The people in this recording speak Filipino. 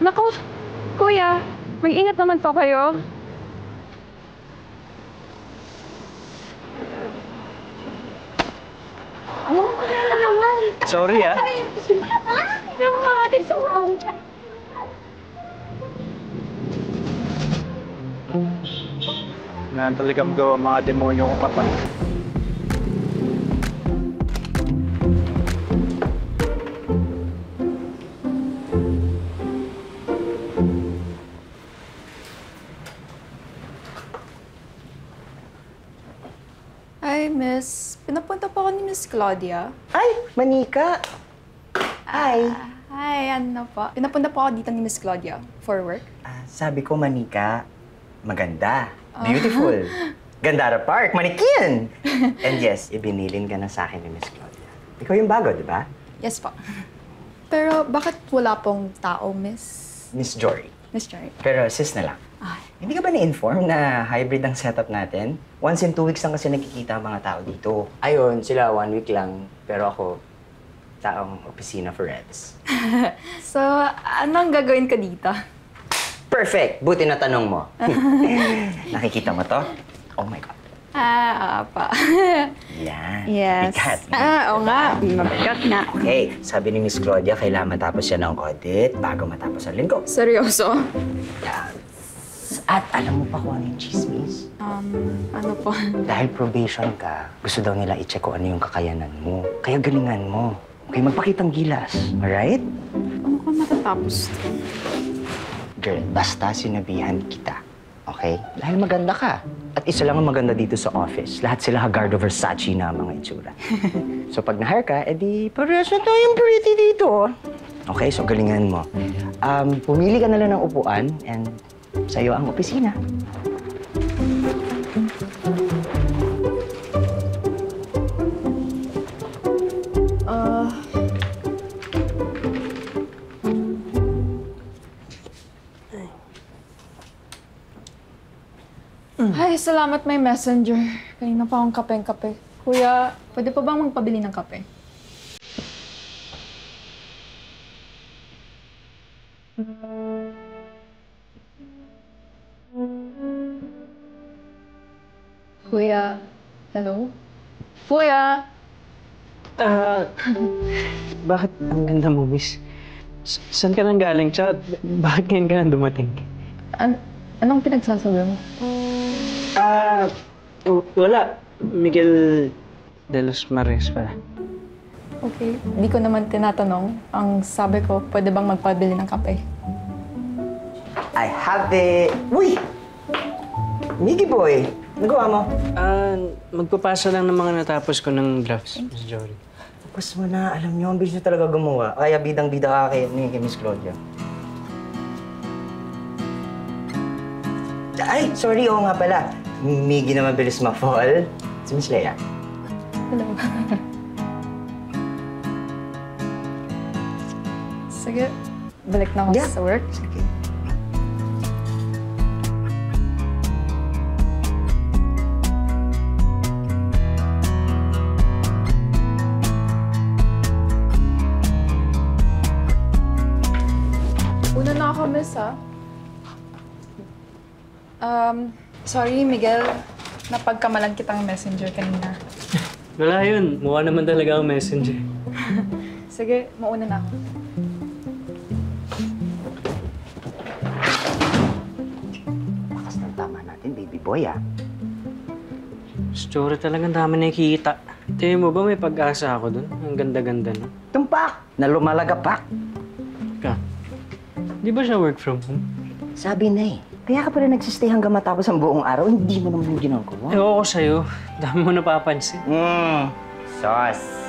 Naku, kuya, mag-ingat naman po kayo. Ano na naman? Sorry, ah. Yung mga ating sa ulang. Na talagang gawa mga demonyo ko papa. Hi, Miss. Pinapunta po ako ni Miss Claudia. Ay, Manika! Hi! Hi, ano po? Pinapunta po ako dito ni Miss Claudia for work. Sabi ko, Manika, maganda, beautiful. Gandara Park, manikin! And yes, ibinilin ka na sa akin ni Miss Claudia. Ikaw yung bago, di ba? Yes po. Pero bakit wala pong tao, Miss? Miss Jory. Miss Joy? Pero sis na lang. Ay, Hindi ka ba na-inform na hybrid ang setup natin? Once in 2 weeks lang kasi nakikita ang mga tao dito. Ayun, sila 1 week lang. Pero ako, taong opisina for reps. so, anong gagawin ko dito? Perfect! Buti na tanong mo. Nakikita mo to? Oh my God. Pa. Yan. Yes. Bigat. Oo nga. Mabigat nga. Okay, sabi ni Miss Claudia, kailangan matapos siya ng audit bago matapos ang linggo. Seryoso? Yes. At alam mo pa kung ano yung chismis? Ano po? Dahil probation ka, gusto daw nila i-check kung ano yung kakayanan mo. Kaya galingan mo. Okay, magpakitang gilas. Alright? Ano ko matatapos? Girl, basta sinabihan kita. Okay? Dahil maganda ka. At isa lang ang maganda dito sa office. Lahat sila Hagardo Versace na ang mga itsura. So pag na-hire ka, edi parehas na tayong pretty dito. Okay, so galingan mo. Pumili ka na lang ng upuan and sa'yo ang opisina. Ay, salamat may messenger. Kanina pa akong kapeng-kape. Kuya, pwede pa bang magpabili ng kape? Kuya, hello? Kuya! Bakit ang ganda mo, miss? Saan ka nang galing? Tsaka, bakit ngayon ka nang dumating? Anong pinagsasabi mo? Wala. Miguel de los Mares pala. Okay, hindi ko naman tinatanong. Ang sabi ko, pwede bang magpabili ng kape? I have it. Uy! Miggy boy, nagawa mo? Magpapasa lang ng mga natapos ko ng drafts, Miss Jory. Tapos mo na, alam niyo, ang bilis niyo talaga gumawa. Kaya bidang-bida ka kay Miss Claudia. Ay, sorry, oo nga pala. Miggy na mabilis ma-fall. Si Miss Leia. Hello. Sige, balik na ako sa work. Sige. Una na ako, miss, ha? Sorry, Miguel. Napagkamalan kitang messenger kanina. Wala yun. Mukha naman talaga ako messenger. Sige, mauna na ako. Bakas ng tama natin, baby boy, ah. Miss Jory talagang dami nakikita. Tingin mo ba may pag-asa ako dun? Ang ganda-ganda no? Tumpak! Na lumalagapak. Ka, di ba siya work from home? Sabi na eh. Kaya ka pala nagsistay hanggang matapos ang buong araw, hindi mo naman yung ginagawa. Ewan ko sa'yo. Dami mo napapansin. Sauce.